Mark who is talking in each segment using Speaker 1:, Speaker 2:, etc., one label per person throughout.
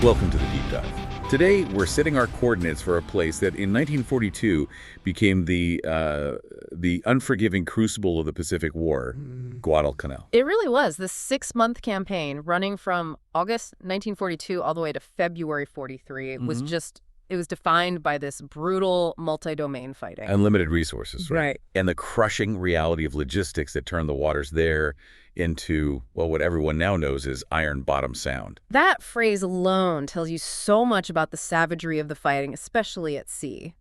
Speaker 1: Welcome to the Deep Dive. Today, we're setting our coordinates for a place that in 1942 became the unforgiving crucible of the Pacific War, Guadalcanal.
Speaker 2: It really was. The 6-month campaign running from August 1942 all the way to February 43 was it was defined by this brutal multi-domain fighting.
Speaker 1: Unlimited resources, right?
Speaker 2: Right.
Speaker 1: And the crushing reality of logistics that turned the waters there into, well, what everyone now knows is iron bottom sound.
Speaker 2: That phrase alone tells you so much about the savagery of the fighting, especially at sea.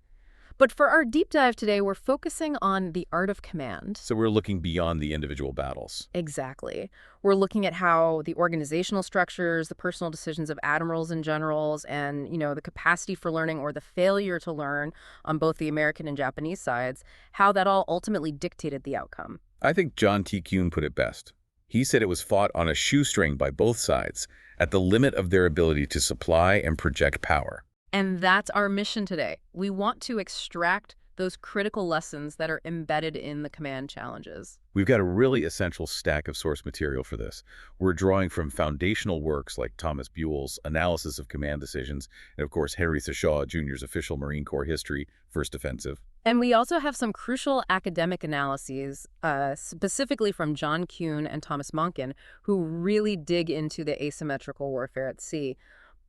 Speaker 2: But for our deep dive today, we're focusing on the art of command.
Speaker 1: So we're looking beyond the individual battles.
Speaker 2: Exactly. We're looking at how the organizational structures, the personal decisions of admirals and generals, and, the capacity for learning or the failure to learn on both the American and Japanese sides, how that all ultimately dictated the outcome.
Speaker 1: I think John Kuehn put it best. He said it was fought on a shoestring by both sides, at the limit of their ability to supply and project power.
Speaker 2: And that's our mission today. We want to extract those critical lessons that are embedded in the command challenges.
Speaker 1: We've got a really essential stack of source material for this. We're drawing from foundational works like Thomas Buell's Analysis of Command Decisions, and of course Henry Shaw Jr.'s Official Marine Corps History, First Offensive.
Speaker 2: And we also have some crucial academic analyses, specifically from John Kuehn and Thomas Mahnken, who really dig into the asymmetrical warfare at sea.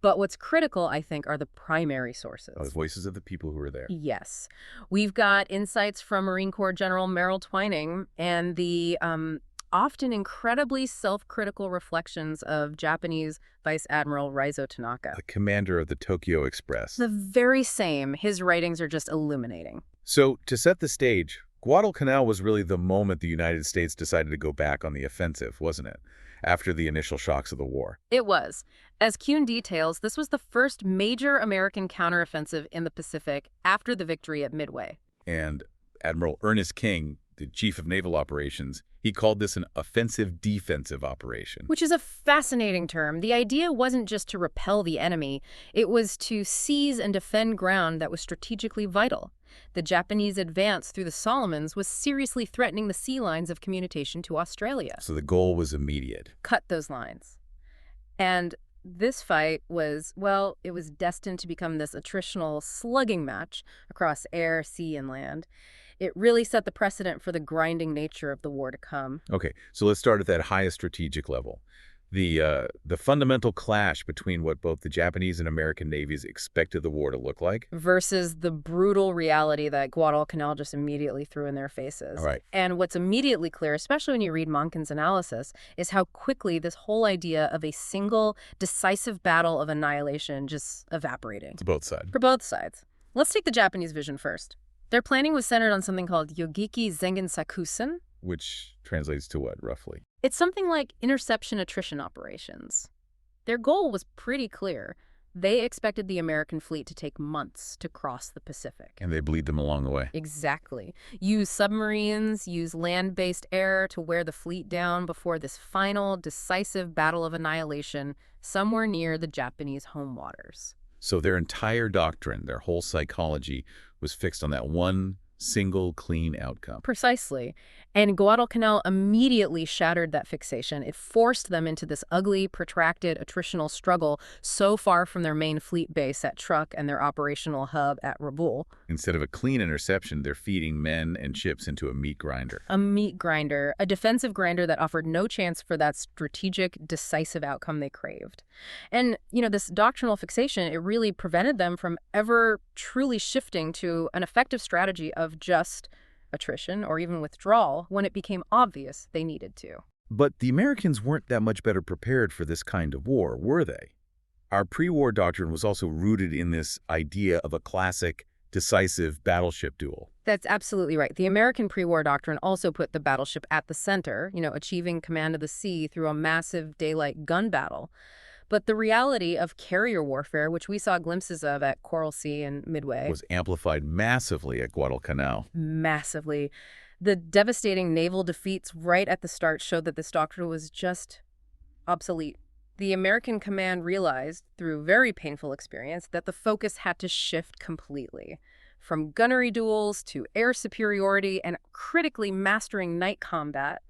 Speaker 2: But what's critical, I think, are the primary sources.
Speaker 1: The voices of the people who are there.
Speaker 2: Yes. We've got insights from Marine Corps General Merrill Twining and the often incredibly self-critical reflections of Japanese Vice Admiral Raizo Tanaka.
Speaker 1: The commander of the Tokyo Express.
Speaker 2: The very same. His writings are just illuminating.
Speaker 1: So, to set the stage, Guadalcanal was really the moment the United States decided to go back on the offensive, wasn't it? After the initial shocks of the war.
Speaker 2: It was. As Kuehn details, this was the first major American counteroffensive in the Pacific after the victory at Midway.
Speaker 1: And Admiral Ernest, the chief of naval operations, he called this an offensive-defensive operation.
Speaker 2: Which is a fascinating term. The idea wasn't just to repel the enemy. It was to seize and defend ground that was strategically vital. The Japanese advance through the Solomons was seriously threatening the sea lines of communication to Australia.
Speaker 1: So the goal was immediate.
Speaker 2: Cut those lines. And this fight was, well, it was destined to become this attritional slugging match across air, sea, and land. It really set the precedent for the grinding nature of the war to come.
Speaker 1: Okay, so let's start at that highest strategic level. The fundamental clash between what both the Japanese and American navies expected the war to look like
Speaker 2: versus the brutal reality that Guadalcanal just immediately threw in their faces.
Speaker 1: All right.
Speaker 2: And what's immediately clear, especially when you read Mahnken's analysis, is how quickly this whole idea of a single decisive battle of annihilation just evaporated.
Speaker 1: To both sides.
Speaker 2: For both sides. Let's take the Japanese vision first. Their planning was centered on something called Yogiki Zengen Sakusen,
Speaker 1: which translates to what, roughly?
Speaker 2: It's something like interception attrition operations. Their goal was pretty clear. They expected the American fleet to take months to cross the Pacific.
Speaker 1: And they bleed them along the way.
Speaker 2: Exactly. Use submarines, use land-based air to wear the fleet down before this final, decisive battle of annihilation somewhere near the Japanese home waters.
Speaker 1: So their entire doctrine, their whole psychology, was fixed on that one single clean outcome.
Speaker 2: Precisely. And Guadalcanal immediately shattered that fixation. It forced them into this ugly, protracted, attritional struggle so far from their main fleet base at Truk and their operational hub at Buell.
Speaker 1: Instead of a clean interception, they're feeding men and ships into a meat grinder.
Speaker 2: A meat grinder, a defensive grinder that offered no chance for that strategic, decisive outcome they craved. And, this doctrinal fixation, it really prevented them from ever truly shifting to an effective strategy of just attrition or even withdrawal when it became obvious they needed to.
Speaker 1: But the Americans weren't that much better prepared for this kind of war, were they? Our pre-war doctrine was also rooted in this idea of a classic, decisive battleship duel.
Speaker 2: That's absolutely right. The American pre-war doctrine also put the battleship at the center, achieving command of the sea through a massive daylight gun battle. But the reality of carrier warfare, which we saw glimpses of at Coral Sea and Midway,
Speaker 1: was amplified massively at Guadalcanal.
Speaker 2: Massively. The devastating naval defeats right at the start showed that this doctrine was just obsolete. The American command realized, through very painful experience, that the focus had to shift completely. From gunnery duels to air superiority and critically mastering night combat.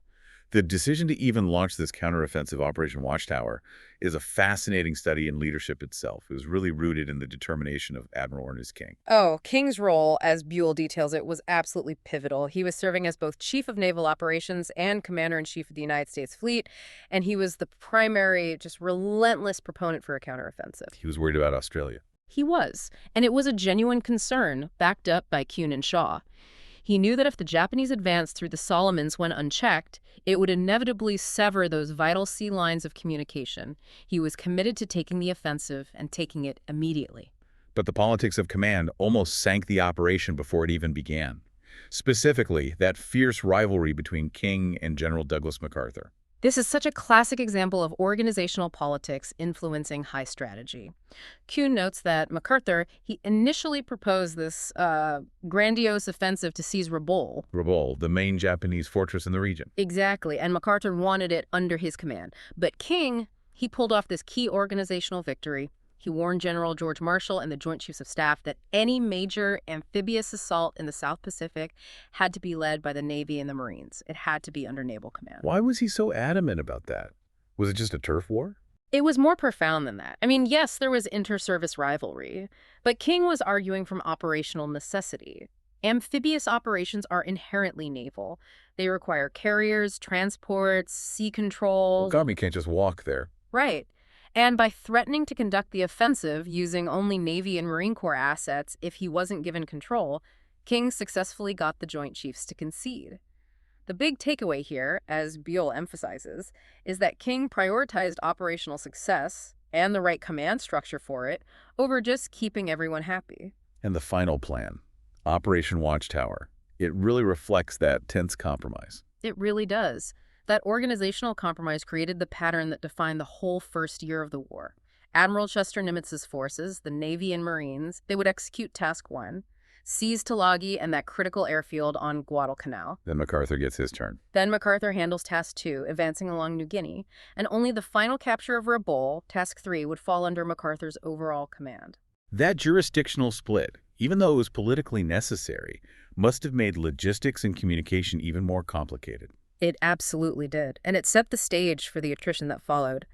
Speaker 1: The decision to even launch this counteroffensive Operation Watchtower is a fascinating study in leadership itself. It was really rooted in the determination of Admiral Ernest King.
Speaker 2: Oh, King's role, as Buell details it, was absolutely pivotal. He was serving as both Chief of Naval Operations and Commander-in-Chief of the United States Fleet, and he was the primary, just relentless proponent for a counteroffensive.
Speaker 1: He was worried about Australia.
Speaker 2: He was, and it was a genuine concern, backed up by Kuehn and Shaw. He knew that if the Japanese advanced through the Solomons when unchecked, it would inevitably sever those vital sea lines of communication. He was committed to taking the offensive and taking it immediately.
Speaker 1: But the politics of command almost sank the operation before it even began. Specifically, that fierce rivalry between King and General Douglas MacArthur.
Speaker 2: This is such a classic example of organizational politics influencing high strategy. Kuehn notes that MacArthur, he initially proposed this grandiose offensive to seize Rabaul.
Speaker 1: Rabaul, the main Japanese fortress in the region.
Speaker 2: Exactly, and MacArthur wanted it under his command. But King, he pulled off this key organizational victory. He warned General George Marshall and the Joint Chiefs of Staff that any major amphibious assault in the South Pacific had to be led by the Navy and the Marines. It had to be under naval command.
Speaker 1: Why was he so adamant about that? Was it just a turf war?
Speaker 2: It was more profound than that. I mean, yes, there was inter-service rivalry, but King was arguing from operational necessity. Amphibious operations are inherently naval. They require carriers, transports, sea controls.
Speaker 1: The Army can't just walk there.
Speaker 2: Right. And by threatening to conduct the offensive using only Navy and Marine Corps assets if he wasn't given control, King successfully got the Joint Chiefs to concede. The big takeaway here, as Buell emphasizes, is that King prioritized operational success and the right command structure for it over just keeping everyone happy.
Speaker 1: And the final plan, Operation Watchtower, it really reflects that tense compromise.
Speaker 2: It really does. That organizational compromise created the pattern that defined the whole first year of the war. Admiral Chester Nimitz's forces, the Navy and Marines, they would execute Task 1, seize Tulagi and that critical airfield on Guadalcanal.
Speaker 1: Then MacArthur gets his turn.
Speaker 2: Then MacArthur handles Task 2, advancing along New Guinea, and only the final capture of Rabaul, Task 3, would fall under MacArthur's overall command.
Speaker 1: That jurisdictional split, even though it was politically necessary, must have made logistics and communication even more complicated.
Speaker 2: It absolutely did, and it set the stage for the attrition that followed.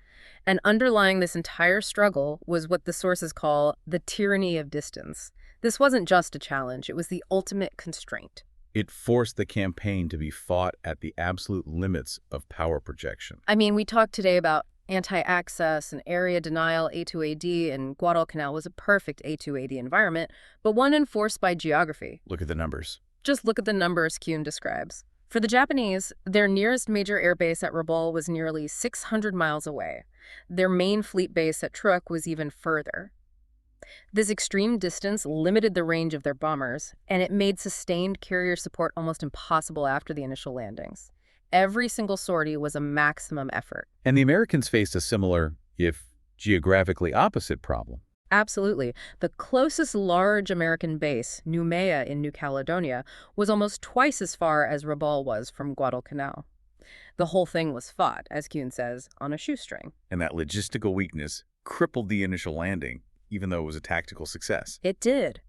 Speaker 2: And underlying this entire struggle was what the sources call the tyranny of distance. This wasn't just a challenge, it was the ultimate constraint.
Speaker 1: It forced the campaign to be fought at the absolute limits of power projection.
Speaker 2: I mean, we talked today about anti-access and area denial. A2AD, and Guadalcanal was a perfect A2AD environment, but one enforced by geography.
Speaker 1: Look at the numbers.
Speaker 2: Just look at the numbers Kuehn describes. For the Japanese, their nearest major airbase at Rabaul was nearly 600 miles away. Their main fleet base at Truk was even further. This extreme distance limited the range of their bombers, and it made sustained carrier support almost impossible after the initial landings. Every single sortie was a maximum effort.
Speaker 1: And the Americans faced a similar, if geographically opposite, problem.
Speaker 2: Absolutely. The closest large American base, Noumea in New Caledonia, was almost twice as far as Rabaul was from Guadalcanal. The whole thing was fought, as Kuehn says, on a shoestring.
Speaker 1: And that logistical weakness crippled the initial landing, even though it was a tactical success.
Speaker 2: It did.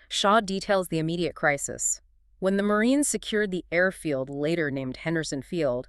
Speaker 2: Shaw details the immediate crisis. When the Marines secured the airfield, later named Henderson Field,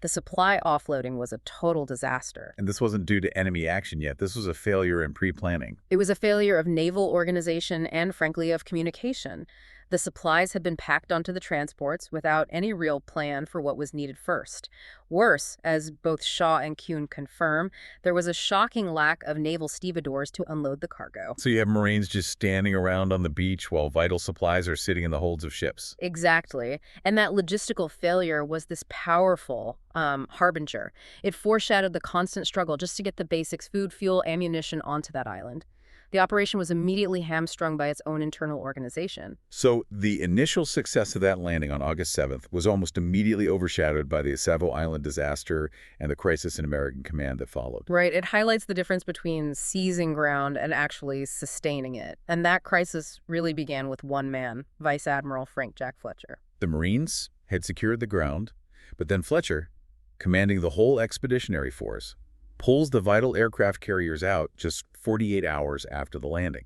Speaker 2: the supply offloading was a total disaster.
Speaker 1: And this wasn't due to enemy action yet. This was a failure in pre-planning.
Speaker 2: It was a failure of naval organization and, frankly, of communication. The supplies had been packed onto the transports without any real plan for what was needed first. Worse, as both Shaw and Kuehn confirm, there was a shocking lack of naval stevedores to unload the cargo.
Speaker 1: So you have Marines just standing around on the beach while vital supplies are sitting in the holds of ships.
Speaker 2: Exactly. And that logistical failure was this powerful harbinger. It foreshadowed the constant struggle just to get the basics, food, fuel, ammunition, onto that island. The operation was immediately hamstrung by its own internal organization.
Speaker 1: So the initial success of that landing on August 7th was almost immediately overshadowed by the Savo Island disaster and the crisis in American command that followed.
Speaker 2: Right. It highlights the difference between seizing ground and actually sustaining it. And that crisis really began with one man, Vice Admiral Frank Jack Fletcher.
Speaker 1: The Marines had secured the ground, but then Fletcher, commanding the whole expeditionary force, pulls the vital aircraft carriers out just 48 hours after the landing.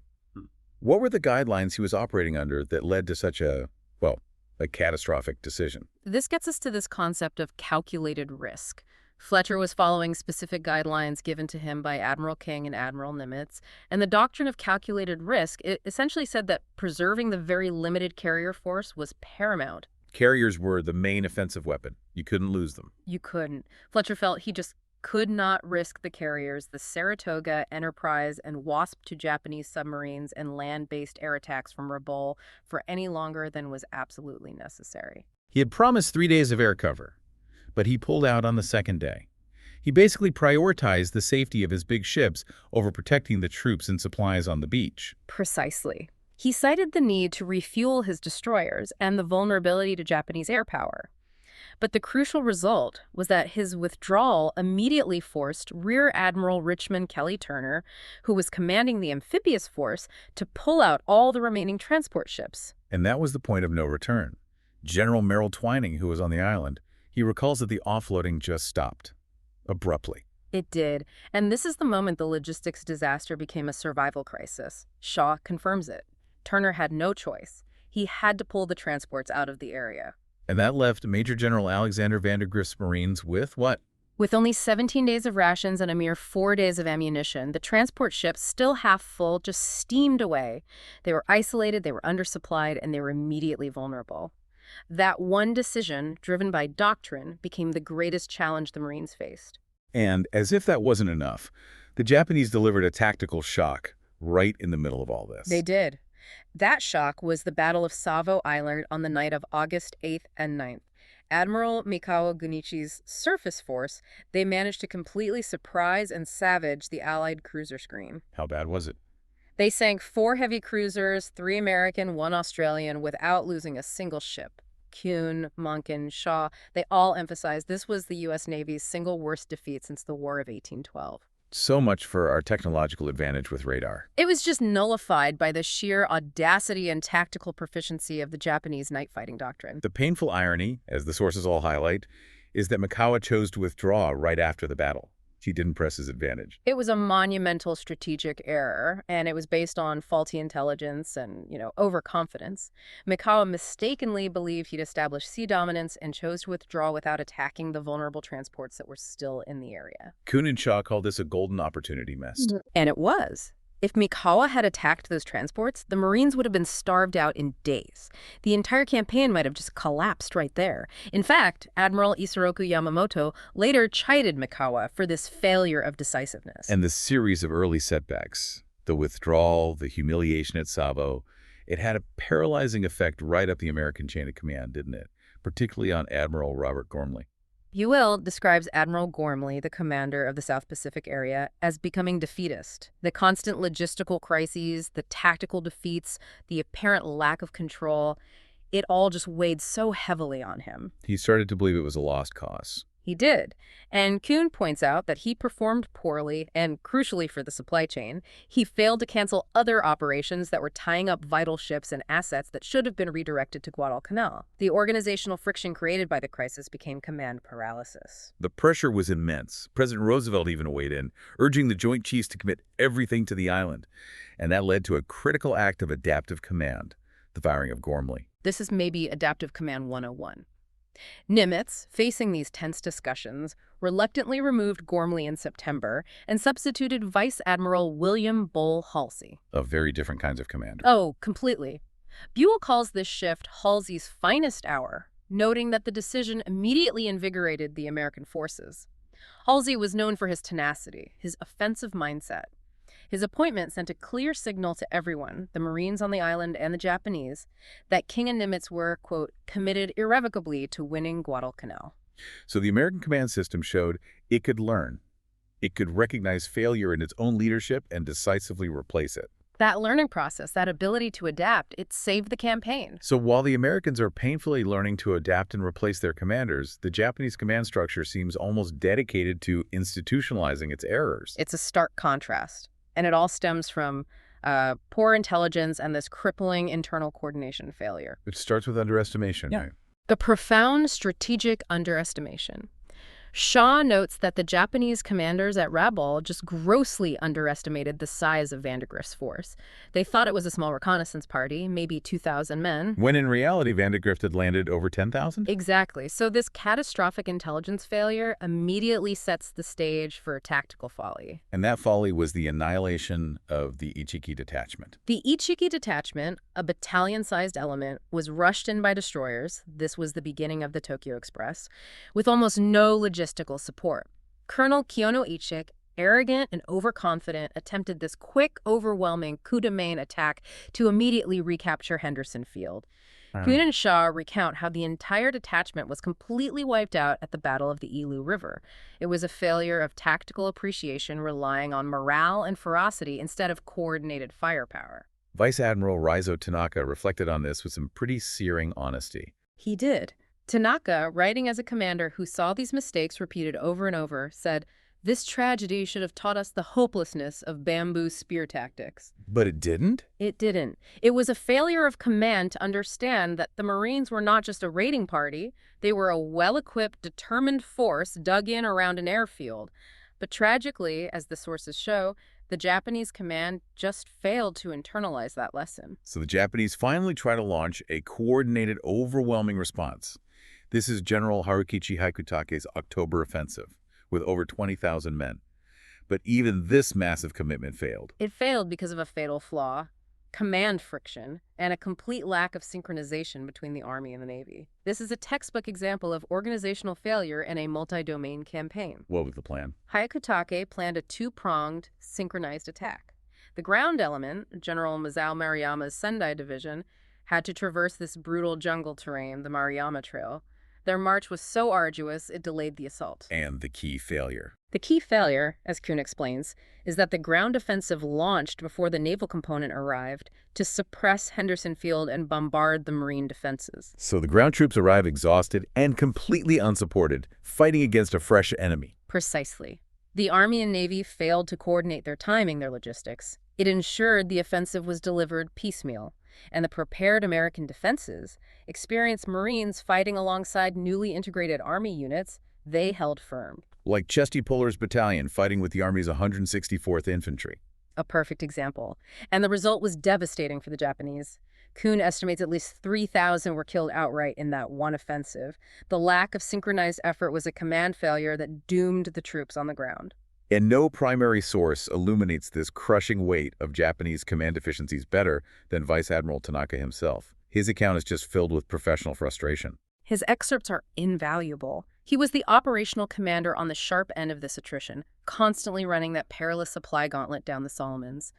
Speaker 1: What were the guidelines he was operating under that led to such a, well, a catastrophic decision.
Speaker 2: This gets us to this concept of calculated risk. Fletcher was following specific guidelines given to him by Admiral King and Admiral Nimitz, and the doctrine of calculated risk it essentially said that preserving the very limited carrier force was paramount.
Speaker 1: Carriers were the main offensive weapon. You couldn't lose them.
Speaker 2: You couldn't. Fletcher felt he just could not risk the carriers, the Saratoga, Enterprise, and Wasp to Japanese submarines and land-based air attacks from Rabaul for any longer than was absolutely necessary.
Speaker 1: He had promised 3 days of air cover, but he pulled out on the second day. He basically prioritized the safety of his big ships over protecting the troops and supplies on the beach.
Speaker 2: Precisely. He cited the need to refuel his destroyers and the vulnerability to Japanese air power. But the crucial result was that his withdrawal immediately forced Rear Admiral Richmond Kelly Turner, who was commanding the amphibious force, to pull out all the remaining transport ships.
Speaker 1: And that was the point of no return. General Merrill Twining, who was on the island, he recalls that the offloading just stopped. Abruptly.
Speaker 2: It did, and this is the moment the logistics disaster became a survival crisis. Shaw confirms it. Turner had no choice. He had to pull the transports out of the area.
Speaker 1: And that left Major General Alexander Vandergrift's Marines with what?
Speaker 2: With only 17 days of rations and a mere 4 days of ammunition, the transport ships, still half full, just steamed away. They were isolated, they were undersupplied, and they were immediately vulnerable. That one decision, driven by doctrine, became the greatest challenge the Marines faced.
Speaker 1: And as if that wasn't enough, the Japanese delivered a tactical shock right in the middle of all this.
Speaker 2: They did. That shock was the Battle of Savo Island on the night of August 8th and 9th. Admiral Mikao Gunichi's surface force, they managed to completely surprise and savage the Allied cruiser screen.
Speaker 1: How bad was it?
Speaker 2: They sank 4 heavy cruisers, 3 American, 1 Australian, without losing a single ship. Kuehn, Mahnken, Shaw, they all emphasized this was the U.S. Navy's single worst defeat since the War of 1812.
Speaker 1: So much for our technological advantage with radar.
Speaker 2: It was just nullified by the sheer audacity and tactical proficiency of the Japanese night fighting doctrine.
Speaker 1: The painful irony, as the sources all highlight, is that Mikawa chose to withdraw right after the battle. He didn't press his advantage.
Speaker 2: It was a monumental strategic error, and it was based on faulty intelligence and, overconfidence. Mikawa mistakenly believed he'd established sea dominance and chose to withdraw without attacking the vulnerable transports that were still in the area.
Speaker 1: Kuehn and Shaw called this a golden opportunity missed.
Speaker 2: And it was. If Mikawa had attacked those transports, the Marines would have been starved out in days. The entire campaign might have just collapsed right there. In fact, Admiral Isoroku Yamamoto later chided Mikawa for this failure of decisiveness.
Speaker 1: And the series of early setbacks, the withdrawal, the humiliation at Savo, it had a paralyzing effect right up the American chain of command, didn't it? Particularly on Admiral Robert Gormley.
Speaker 2: Buell describes Admiral Gormley, the commander of the South Pacific area, as becoming defeatist. The constant logistical crises, the tactical defeats, the apparent lack of control, it all just weighed so heavily on him.
Speaker 1: He started to believe it was a lost cause.
Speaker 2: He did. And Kuehn points out that he performed poorly, and crucially for the supply chain, he failed to cancel other operations that were tying up vital ships and assets that should have been redirected to Guadalcanal. The organizational friction created by the crisis became command paralysis.
Speaker 1: The pressure was immense. President Roosevelt even weighed in, urging the Joint Chiefs to commit everything to the island. And that led to a critical act of adaptive command, the firing of Gormley.
Speaker 2: This is maybe Adaptive Command 101. Nimitz, facing these tense discussions, reluctantly removed Gormley in September and substituted Vice Admiral William Buell Halsey.
Speaker 1: Of very different kinds of commander.
Speaker 2: Oh, completely. Buell calls this shift Halsey's finest hour, noting that the decision immediately invigorated the American forces. Halsey was known for his tenacity, his offensive mindset. His appointment sent a clear signal to everyone, the Marines on the island and the Japanese, that King and Nimitz were, quote, committed irrevocably to winning Guadalcanal.
Speaker 1: So the American command system showed it could learn. It could recognize failure in its own leadership and decisively replace it.
Speaker 2: That learning process, that ability to adapt, it saved the campaign.
Speaker 1: So while the Americans are painfully learning to adapt and replace their commanders, the Japanese command structure seems almost dedicated to institutionalizing its errors.
Speaker 2: It's a stark contrast. And it all stems from poor intelligence and this crippling internal coordination failure.
Speaker 1: It starts with underestimation, right?
Speaker 2: The profound strategic underestimation. Shaw notes that the Japanese commanders at Rabaul just grossly underestimated the size of Vandegrift's force. They thought it was a small reconnaissance party, maybe 2,000 men.
Speaker 1: When in reality, Vandegrift had landed over 10,000?
Speaker 2: Exactly. So this catastrophic intelligence failure immediately sets the stage for tactical folly.
Speaker 1: And that folly was the annihilation of the Ichiki detachment.
Speaker 2: The Ichiki detachment, a battalion-sized element, was rushed in by destroyers. This was the beginning of the Tokyo Express, with almost no logistical support. Colonel Kiyono Ichik, arrogant and overconfident, attempted this quick, overwhelming coup de main attack to immediately recapture Henderson Field. Kuehn and Shaw recount how the entire detachment was completely wiped out at the Battle of the Ilu River. It was a failure of tactical appreciation relying on morale and ferocity instead of coordinated firepower.
Speaker 1: Vice Admiral Raizo Tanaka reflected on this with some pretty searing honesty.
Speaker 2: He did. Tanaka, writing as a commander who saw these mistakes repeated over and over, said, "This tragedy should have taught us the hopelessness of bamboo spear tactics."
Speaker 1: But it didn't?
Speaker 2: It didn't. It was a failure of command to understand that the Marines were not just a raiding party. They were a well-equipped, determined force dug in around an airfield. But tragically, as the sources show, the Japanese command just failed to internalize that lesson.
Speaker 1: So the Japanese finally try to launch a coordinated, overwhelming response. This is General Harukichi Hyakutake's October offensive, with over 20,000 men. But even this massive commitment failed.
Speaker 2: It failed because of a fatal flaw, command friction, and a complete lack of synchronization between the Army and the Navy. This is a textbook example of organizational failure in a multi-domain campaign.
Speaker 1: What was the plan?
Speaker 2: Hyakutake planned a two-pronged, synchronized attack. The ground element, General Masao Maruyama's Sendai Division, had to traverse this brutal jungle terrain, the Maruyama Trail. Their march was so arduous, it delayed the assault.
Speaker 1: And the key failure.
Speaker 2: The key failure, as Kuehn explains, is that the ground offensive launched before the naval component arrived to suppress Henderson Field and bombard the Marine defenses.
Speaker 1: So the ground troops arrive exhausted and completely unsupported, fighting against a fresh enemy.
Speaker 2: Precisely. The Army and Navy failed to coordinate their timing, their logistics. It ensured the offensive was delivered piecemeal, and the prepared American defenses, experienced Marines fighting alongside newly integrated Army units, they held firm.
Speaker 1: Like Chesty Puller's battalion fighting with the Army's 164th Infantry.
Speaker 2: A perfect example. And the result was devastating for the Japanese. Kuehn estimates at least 3,000 were killed outright in that one offensive. The lack of synchronized effort was a command failure that doomed the troops on the ground.
Speaker 1: And no primary source illuminates this crushing weight of Japanese command deficiencies better than Vice Admiral Tanaka himself. His account is just filled with professional frustration.
Speaker 2: His excerpts are invaluable. He was the operational commander on the sharp end of this attrition, constantly running that perilous supply gauntlet down the Solomons.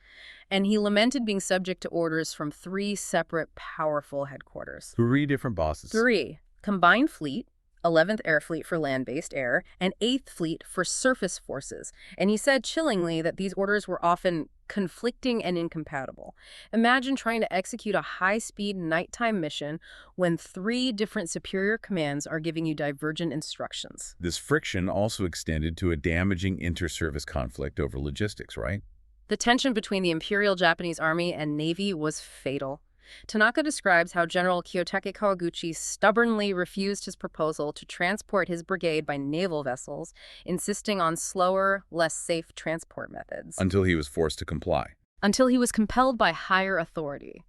Speaker 2: And he lamented being subject to orders from 3 separate, powerful headquarters.
Speaker 1: 3 different bosses.
Speaker 2: 3. Combined Fleet, 11th Air Fleet for land-based air, and 8th Fleet for surface forces. And he said chillingly that these orders were often conflicting and incompatible. Imagine trying to execute a high-speed nighttime mission when 3 different superior commands are giving you divergent instructions.
Speaker 1: This friction also extended to a damaging inter-service conflict over logistics, right?
Speaker 2: The tension between the Imperial Japanese Army and Navy was fatal. Tanaka describes how General Kiyotake Kawaguchi stubbornly refused his proposal to transport his brigade by naval vessels, insisting on slower, less safe transport methods.
Speaker 1: Until he was forced to comply.
Speaker 2: Until he was compelled by higher authority.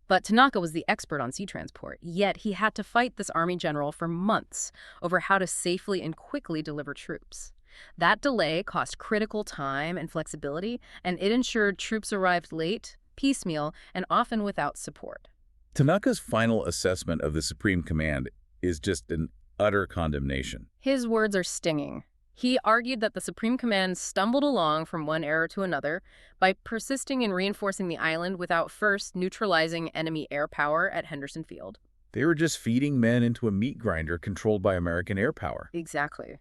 Speaker 2: But Tanaka was the expert on sea transport, yet he had to fight this army general for months over how to safely and quickly deliver troops. That delay cost critical time and flexibility, and it ensured troops arrived late, piecemeal, and often without support.
Speaker 1: Tanaka's final assessment of the Supreme Command is just an utter condemnation.
Speaker 2: His words are stinging. He argued that the Supreme Command stumbled along from one era to another by persisting in reinforcing the island without first neutralizing enemy air power at Henderson Field.
Speaker 1: They were just feeding men into a meat grinder controlled by American air power.
Speaker 2: Exactly.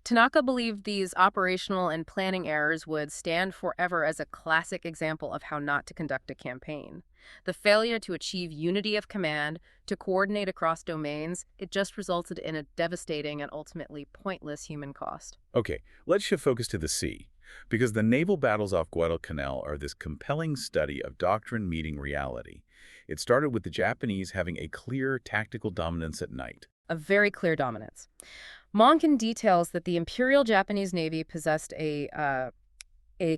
Speaker 2: Tanaka believed these operational and planning errors would stand forever as a classic example of how not to conduct a campaign. The failure to achieve unity of command, to coordinate across domains, it just resulted in a devastating and ultimately pointless human cost.
Speaker 1: Okay, let's shift focus to the sea, because the naval battles off Guadalcanal are this compelling study of doctrine meeting reality. It started with the Japanese having a clear tactical dominance at night.
Speaker 2: A very clear dominance. Mahnken details that the Imperial Japanese Navy possessed a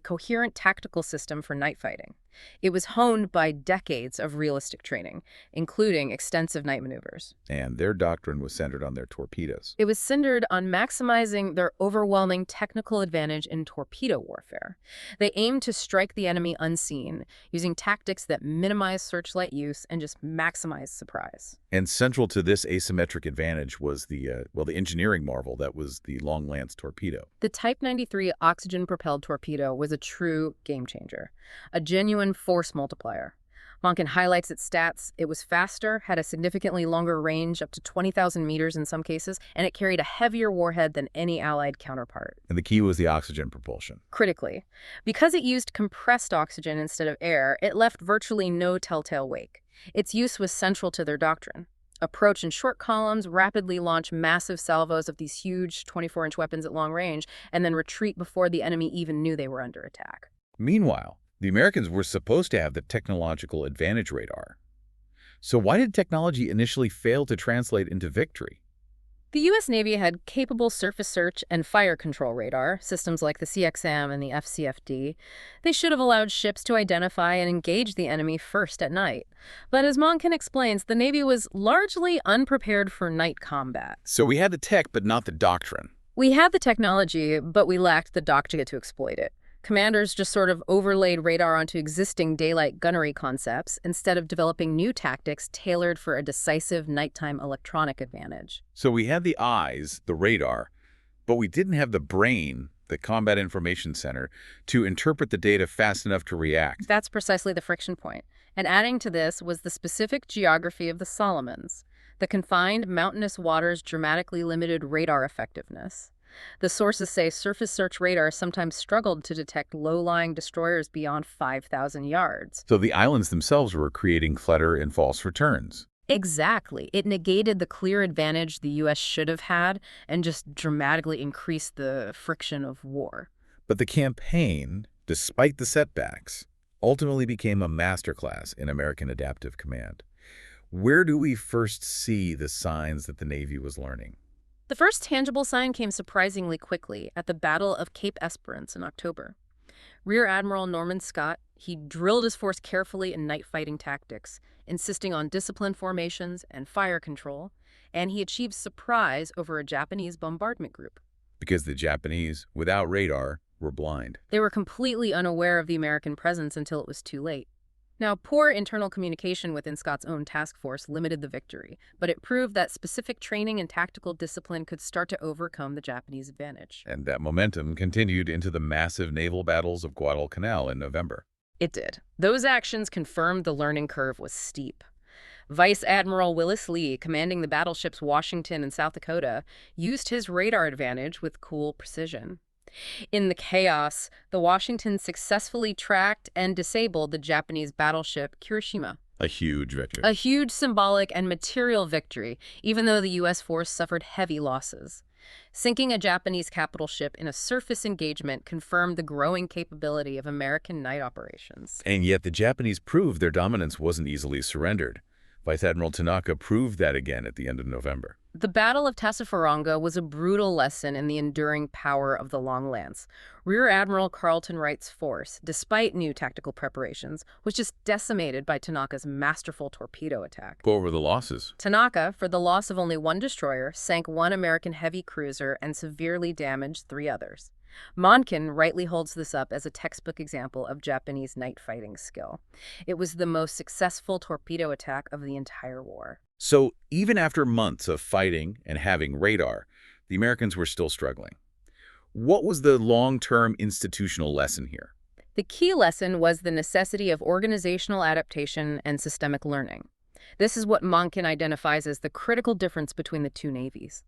Speaker 2: coherent tactical system for night fighting. It was honed by decades of realistic training, including extensive night maneuvers.
Speaker 1: And their doctrine was centered on their torpedoes.
Speaker 2: It was centered on maximizing their overwhelming technical advantage in torpedo warfare. They aimed to strike the enemy unseen, using tactics that minimize searchlight use and just maximize surprise.
Speaker 1: And central to this asymmetric advantage was the engineering marvel that was the long-lance torpedo.
Speaker 2: The Type 93 oxygen-propelled torpedo was a true game-changer, a genuine force multiplier. Mahnken highlights its stats. It was faster, had a significantly longer range, up to 20,000 meters in some cases, and it carried a heavier warhead than any Allied counterpart.
Speaker 1: And the key was the oxygen propulsion.
Speaker 2: Critically, because it used compressed oxygen instead of air, it left virtually no telltale wake. Its use was central to their doctrine. Approach in short columns, rapidly launch massive salvos of these huge 24-inch weapons at long range, and then retreat before the enemy even knew they were under attack.
Speaker 1: Meanwhile, the Americans were supposed to have the technological advantage radar. So why did technology initially fail to translate into victory?
Speaker 2: The U.S. Navy had capable surface search and fire control radar, systems like the CXM and the FCFD. They should have allowed ships to identify and engage the enemy first at night. But as Mahnken explains, the Navy was largely unprepared for night combat.
Speaker 1: So we had the tech, but not the doctrine.
Speaker 2: We had the technology, but we lacked the doctrine to exploit it. Commanders just sort of overlaid radar onto existing daylight gunnery concepts instead of developing new tactics tailored for a decisive nighttime electronic advantage.
Speaker 1: So we had the eyes, the radar, but we didn't have the brain, the Combat Information Center, to interpret the data fast enough to react.
Speaker 2: That's precisely the friction point. And adding to this was the specific geography of the Solomons. The confined mountainous waters dramatically limited radar effectiveness. The sources say surface search radar sometimes struggled to detect low-lying destroyers beyond 5,000 yards.
Speaker 1: So the islands themselves were creating clutter and false returns.
Speaker 2: Exactly. It negated the clear advantage the U.S. should have had and just dramatically increased the friction of war.
Speaker 1: But the campaign, despite the setbacks, ultimately became a masterclass in American adaptive command. Where do we first see the signs that the Navy was learning?
Speaker 2: The first tangible sign came surprisingly quickly at the Battle of Cape Esperance in October. Rear Admiral Norman Scott, he drilled his force carefully in night fighting tactics, insisting on disciplined formations and fire control, and he achieved surprise over a Japanese bombardment group.
Speaker 1: Because the Japanese, without radar, were blind.
Speaker 2: They were completely unaware of the American presence until it was too late. Now, poor internal communication within Scott's own task force limited the victory, but it proved that specific training and tactical discipline could start to overcome the Japanese advantage.
Speaker 1: And that momentum continued into the massive naval battles of Guadalcanal in November.
Speaker 2: It did. Those actions confirmed the learning curve was steep. Vice Admiral Willis Lee, commanding the battleships Washington and South Dakota, used his radar advantage with cool precision. In the chaos, the Washington successfully tracked and disabled the Japanese battleship Kirishima.
Speaker 1: A huge victory.
Speaker 2: A huge symbolic and material victory, even though the U.S. force suffered heavy losses. Sinking a Japanese capital ship in a surface engagement confirmed the growing capability of American night operations.
Speaker 1: And yet the Japanese proved their dominance wasn't easily surrendered. Vice Admiral Tanaka proved that again at the end of November.
Speaker 2: The Battle of Tassafaronga was a brutal lesson in the enduring power of the long lance. Rear Admiral Carleton Wright's force, despite new tactical preparations, was just decimated by Tanaka's masterful torpedo attack.
Speaker 1: What were the losses?
Speaker 2: Tanaka, for the loss of only one destroyer, sank one American heavy cruiser and severely damaged 3 others. Mahnken rightly holds this up as a textbook example of Japanese night fighting skill. It was the most successful torpedo attack of the entire war.
Speaker 1: So even after months of fighting and having radar, the Americans were still struggling. What was the long-term institutional lesson here?
Speaker 2: The key lesson was the necessity of organizational adaptation and systemic learning. This is what Mahnken identifies as the critical difference between the two navies.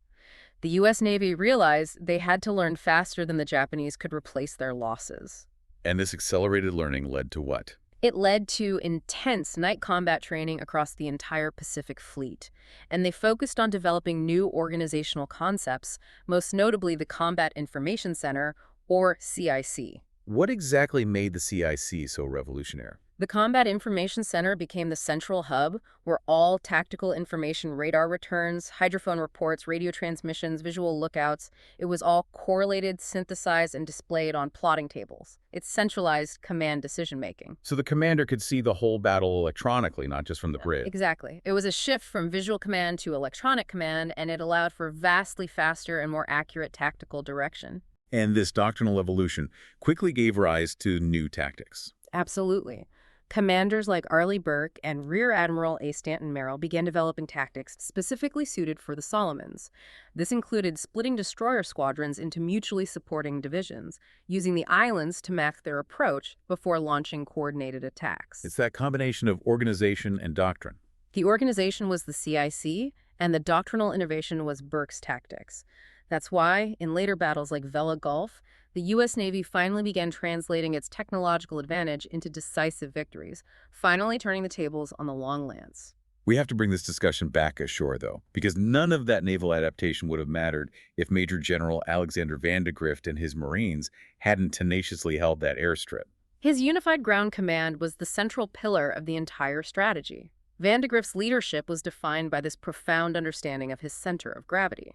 Speaker 2: The U.S. Navy realized they had to learn faster than the Japanese could replace their losses.
Speaker 1: And this accelerated learning led to what?
Speaker 2: It led to intense night combat training across the entire Pacific Fleet, and they focused on developing new organizational concepts, most notably the Combat Information Center, or CIC.
Speaker 1: What exactly made the CIC so revolutionary?
Speaker 2: The Combat Information Center became the central hub where all tactical information, radar returns, hydrophone reports, radio transmissions, visual lookouts, it was all correlated, synthesized, and displayed on plotting tables. It centralized command decision-making.
Speaker 1: So the commander could see the whole battle electronically, not just from the bridge.
Speaker 2: Exactly. It was a shift from visual command to electronic command, and it allowed for vastly faster and more accurate tactical direction.
Speaker 1: And this doctrinal evolution quickly gave rise to new tactics.
Speaker 2: Absolutely. Commanders like Arleigh Burke and Rear Admiral A. Stanton Merrill began developing tactics specifically suited for the Solomons. This included splitting destroyer squadrons into mutually supporting divisions, using the islands to map their approach before launching coordinated attacks.
Speaker 1: It's that combination of organization and doctrine.
Speaker 2: The organization was the CIC, and the doctrinal innovation was Burke's tactics. That's why, in later battles like Vela Gulf, the U.S. Navy finally began translating its technological advantage into decisive victories, finally turning the tables on the long lance.
Speaker 1: We have to bring this discussion back ashore, though, because none of that naval adaptation would have mattered if Major General Alexander Vandegrift and his Marines hadn't tenaciously held that airstrip.
Speaker 2: His unified ground command was the central pillar of the entire strategy. Vandegrift's leadership was defined by this profound understanding of his center of gravity.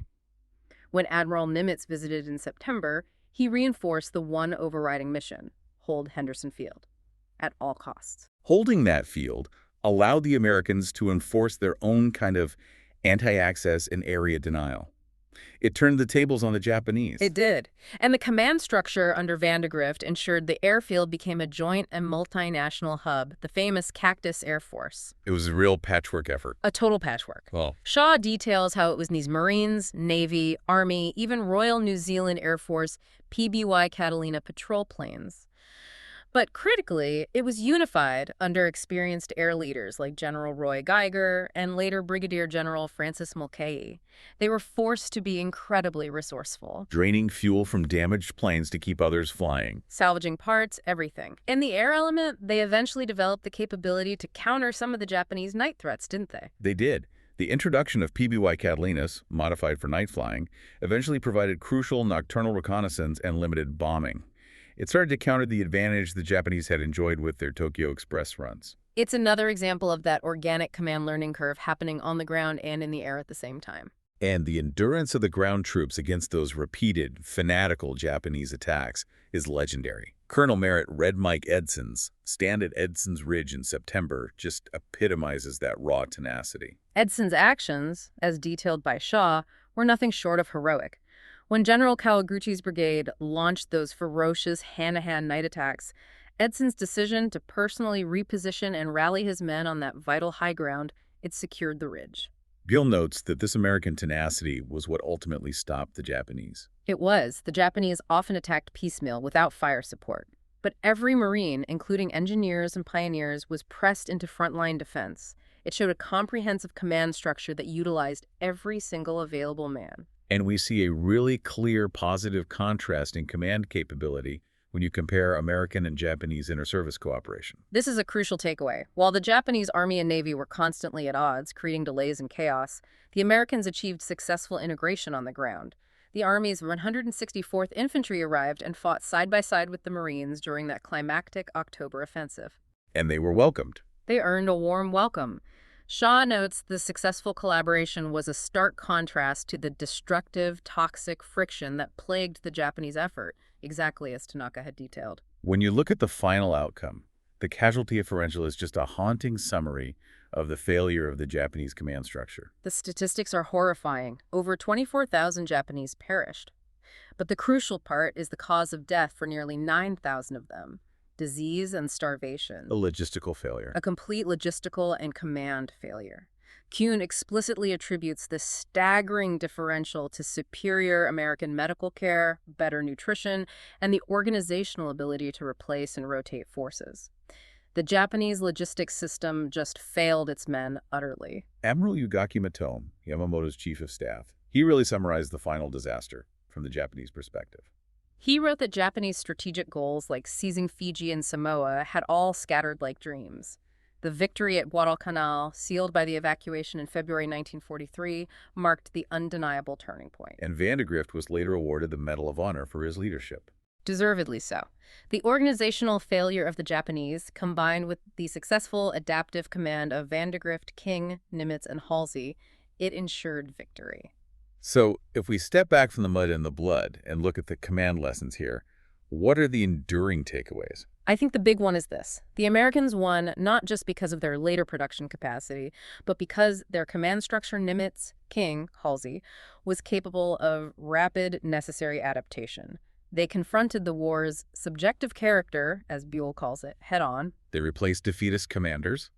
Speaker 2: When Admiral Nimitz visited in September, he reinforced the one overriding mission: hold Henderson Field at all costs.
Speaker 1: Holding that field allowed the Americans to enforce their own kind of anti-access and area denial. It turned the tables on the Japanese.
Speaker 2: It did. And the command structure under Vandegrift ensured the airfield became a joint and multinational hub, the famous Cactus Air Force.
Speaker 1: It was a real patchwork effort.
Speaker 2: A total patchwork.
Speaker 1: Well,
Speaker 2: Shaw details how it was these Marines, Navy, Army, even Royal New Zealand Air Force PBY Catalina patrol planes. But critically, it was unified under experienced air leaders like General Roy Geiger and later Brigadier General Francis Mulcahy. They were forced to be incredibly resourceful.
Speaker 1: draining fuel from damaged planes to keep others flying.
Speaker 2: Salvaging parts, everything. In the air element, they eventually developed the capability to counter some of the Japanese night threats, didn't they?
Speaker 1: They did. The introduction of PBY Catalinas, modified for night flying, eventually provided crucial nocturnal reconnaissance and limited bombing. It started to counter the advantage the Japanese had enjoyed with their Tokyo Express runs.
Speaker 2: It's another example of that organic command learning curve happening on the ground and in the air at the same time.
Speaker 1: And the endurance of the ground troops against those repeated, fanatical Japanese attacks is legendary. Colonel Merritt Red Mike Edson's stand at Edson's Ridge in September just epitomizes that raw tenacity.
Speaker 2: Edson's actions, as detailed by Shaw, were nothing short of heroic. When General Kawaguchi's brigade launched those ferocious hand-to-hand night attacks, Edson's decision to personally reposition and rally his men on that vital high ground, it secured the ridge.
Speaker 1: Buell notes that this American tenacity was what ultimately stopped the Japanese.
Speaker 2: It was. The Japanese often attacked piecemeal without fire support. But every Marine, including engineers and pioneers, was pressed into frontline defense. It showed a comprehensive command structure that utilized every single available man.
Speaker 1: And we see a really clear positive contrast in command capability when you compare American and Japanese inter-service cooperation.
Speaker 2: This is a crucial takeaway. While the Japanese Army and Navy were constantly at odds, creating delays and chaos, the Americans achieved successful integration on the ground. The Army's 164th Infantry arrived and fought side by side with the Marines during that climactic October offensive.
Speaker 1: And they were welcomed.
Speaker 2: They earned a warm welcome. Shaw notes the successful collaboration was a stark contrast to the destructive, toxic friction that plagued the Japanese effort, exactly as Tanaka had detailed.
Speaker 1: When you look at the final outcome, the casualty differential is just a haunting summary of the failure of the Japanese command structure.
Speaker 2: The statistics are horrifying. Over 24,000 Japanese perished. But the crucial part is the cause of death for nearly 9,000 of them: disease and starvation.
Speaker 1: A logistical failure.
Speaker 2: A complete logistical and command failure. Kuehn explicitly attributes this staggering differential to superior American medical care, better nutrition, and the organizational ability to replace and rotate forces. The Japanese logistics system just failed its men utterly.
Speaker 1: Admiral Yugaki Matome, Yamamoto's chief of staff, he really summarized the final disaster from the Japanese perspective.
Speaker 2: He wrote that Japanese strategic goals like seizing Fiji and Samoa had all scattered like dreams. The victory at Guadalcanal, sealed by the evacuation in February 1943, marked the undeniable turning point.
Speaker 1: And Vandegrift was later awarded the Medal of Honor for his leadership.
Speaker 2: Deservedly so. The organizational failure of the Japanese, combined with the successful adaptive command of Vandegrift, King, Nimitz, and Halsey, it ensured victory.
Speaker 1: So, if we step back from the mud and the blood and look at the command lessons here, what are the enduring takeaways?
Speaker 2: I think the big one is this. The Americans won not just because of their later production capacity, but because their command structure Nimitz, King, Halsey, was capable of rapid, necessary adaptation. They confronted the war's subjective character, as Buell calls it, head-on.
Speaker 1: They replaced defeatist commanders.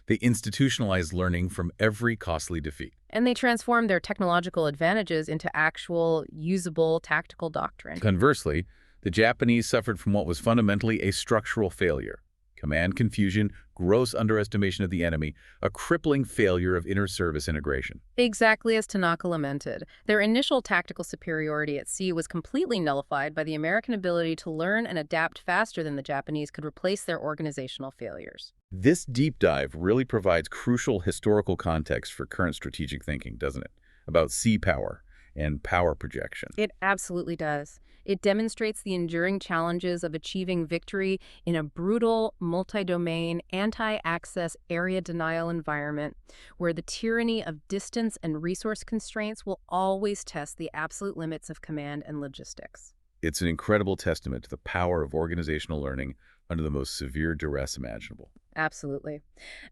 Speaker 1: They institutionalized learning from every costly defeat.
Speaker 2: And they transformed their technological advantages into actual, usable, tactical doctrine.
Speaker 1: Conversely, the Japanese suffered from what was fundamentally a structural failure. Command confusion, gross underestimation of the enemy, a crippling failure of inter-service integration.
Speaker 2: Exactly as Tanaka lamented. Their initial tactical superiority at sea was completely nullified by the American ability to learn and adapt faster than the Japanese could replace their organizational failures.
Speaker 1: This deep dive really provides crucial historical context for current strategic thinking, doesn't it? About sea power and power projection.
Speaker 2: It absolutely does. It demonstrates the enduring challenges of achieving victory in a brutal, multi-domain, anti-access area denial environment where the tyranny of distance and resource constraints will always test the absolute limits of command and logistics.
Speaker 1: It's an incredible testament to the power of organizational learning under the most severe duress imaginable.
Speaker 2: Absolutely.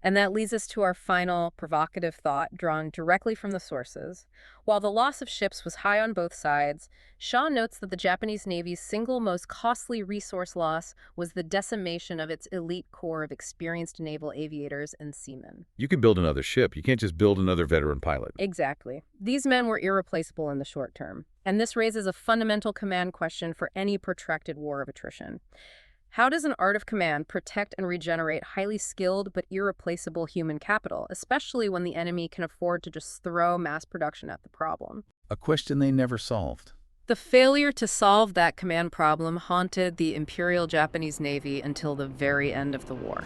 Speaker 2: And that leads us to our final provocative thought drawn directly from the sources. While the loss of ships was high on both sides, Shaw notes that the Japanese Navy's single most costly resource loss was the decimation of its elite corps of experienced naval aviators and seamen.
Speaker 1: You can build another ship. You can't just build another veteran pilot.
Speaker 2: Exactly. These men were irreplaceable in the short term. And this raises a fundamental command question for any protracted war of attrition. How does an art of command protect and regenerate highly skilled but irreplaceable human capital, especially when the enemy can afford to just throw mass production at the problem?
Speaker 1: A question they never solved.
Speaker 2: The failure to solve that command problem haunted the Imperial Japanese Navy until the very end of the war.